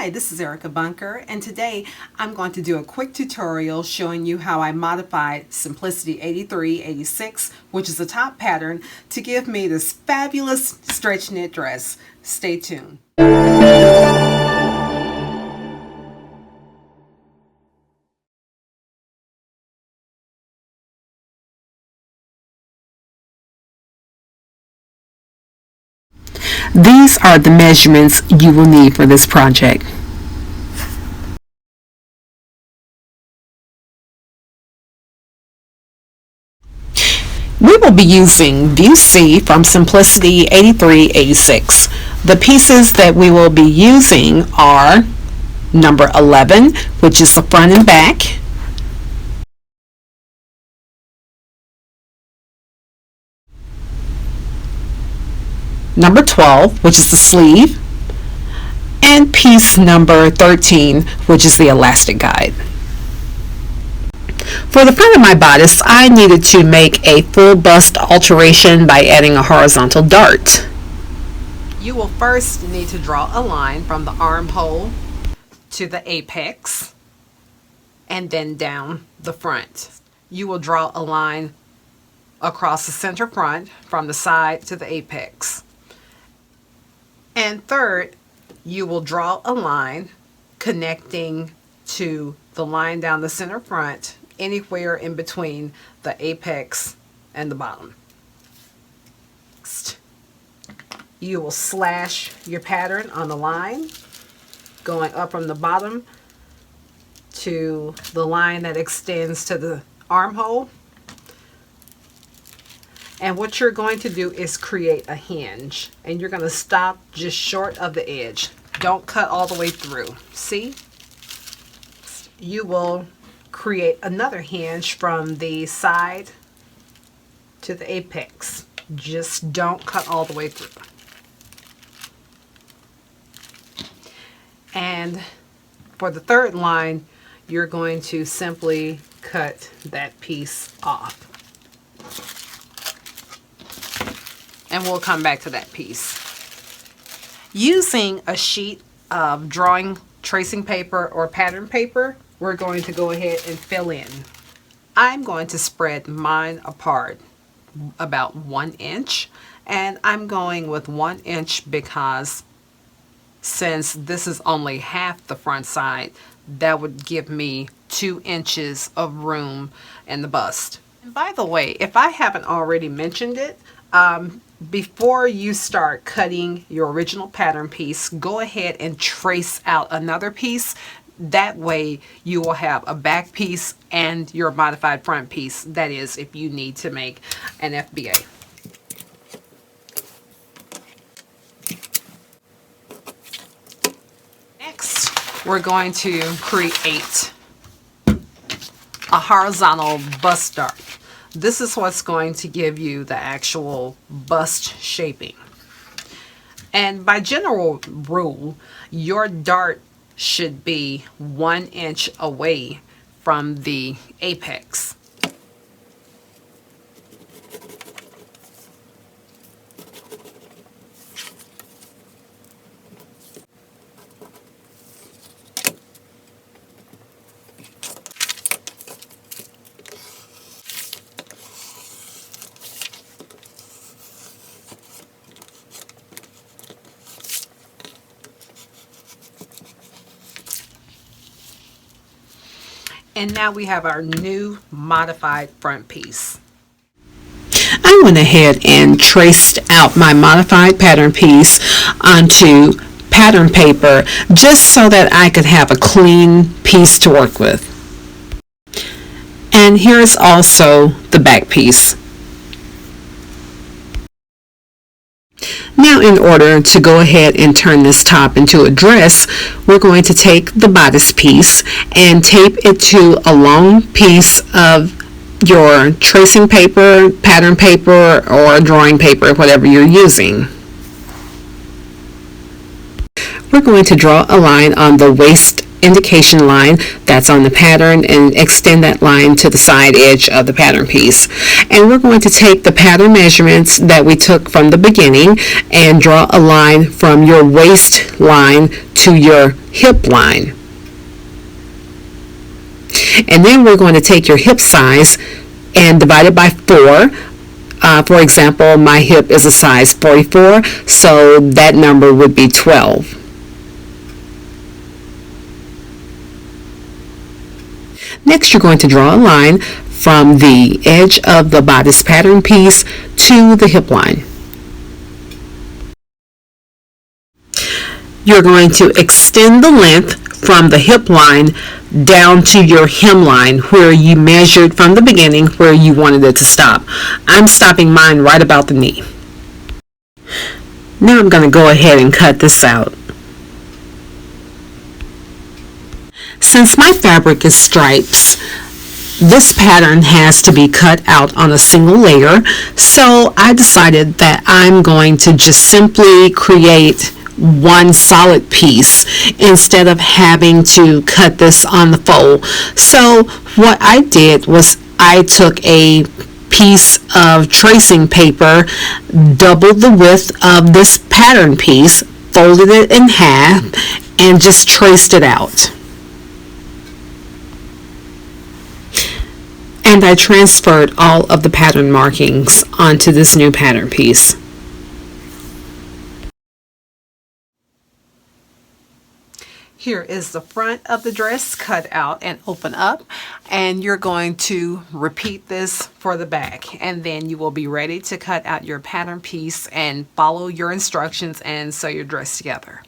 Hi, this is Erica Bunker, and today I'm going to do a quick tutorial showing you how I modified Simplicity 8386, which is a top pattern, to give me this fabulous stretch knit dress. Stay tuned. These are the measurements you will need for this project. We will be using View C from Simplicity 8386. The pieces that we will be using are number 11, which is the front and back, number 12, which is the sleeve, and piece number 13, which is the elastic guide. For the front of my bodice, I needed to make a full bust alteration by adding a horizontal dart. You will first need to draw a line from the armhole to the apex and then down the front. You will draw a line across the center front from the side to the apex. And third, you will draw a line connecting to the line down the center front, anywhere in between the apex and the bottom. Next, you will slash your pattern on the line, going up from the bottom to the line that extends to the armhole. And what you're going to do is create a hinge, and you're going to stop just short of the edge. Don't cut all the way through. See? You will create another hinge from the side to the apex. Just don't cut all the way through. And for the third line, you're going to simply cut that piece off. And we'll come back to that piece. Using a sheet of drawing tracing paper or pattern paper, we're going to go ahead and fill in. I'm going to spread mine apart about 1 inch, and I'm going with 1 inch because since this is only half the front side, that would give me 2 inches of room in the bust. And by the way, if I haven't already mentioned it, before you start cutting your original pattern piece, go ahead and trace out another piece. That way you will have a back piece and your modified front piece. That is, if you need to make an FBA. Next, we're going to create a horizontal bust dart. This is what's going to give you the actual bust shaping. And by general rule, your dart should be 1 inch away from the apex. And now we have our new modified front piece. I went ahead and traced out my modified pattern piece onto pattern paper just so that I could have a clean piece to work with. And here's also the back piece. Now, in order to go ahead and turn this top into a dress, we're going to take the bodice piece and tape it to a long piece of your tracing paper, pattern paper, or drawing paper, whatever you're using. We're going to draw a line on the waist indication line that's on the pattern and extend that line to the side edge of the pattern piece. And we're going to take the pattern measurements that we took from the beginning and draw a line from your waist line to your hip line. And then we're going to take your hip size and divide it by 4. For example, my hip is a size 44, so that number would be 12. Next, you're going to draw a line from the edge of the bodice pattern piece to the hip line. You're going to extend the length from the hip line down to your hemline where you measured from the beginning where you wanted it to stop. I'm stopping mine right about the knee. Now I'm going to go ahead and cut this out. Since my fabric is stripes, this pattern has to be cut out on a single layer, so I decided that I'm going to just simply create one solid piece instead of having to cut this on the fold. So what I did was I took a piece of tracing paper, doubled the width of this pattern piece, folded it in half, and just traced it out. And I transferred all of the pattern markings onto this new pattern piece. Here is the front of the dress cut out and open up, and you're going to repeat this for the back, and then you will be ready to cut out your pattern piece and follow your instructions and sew your dress together.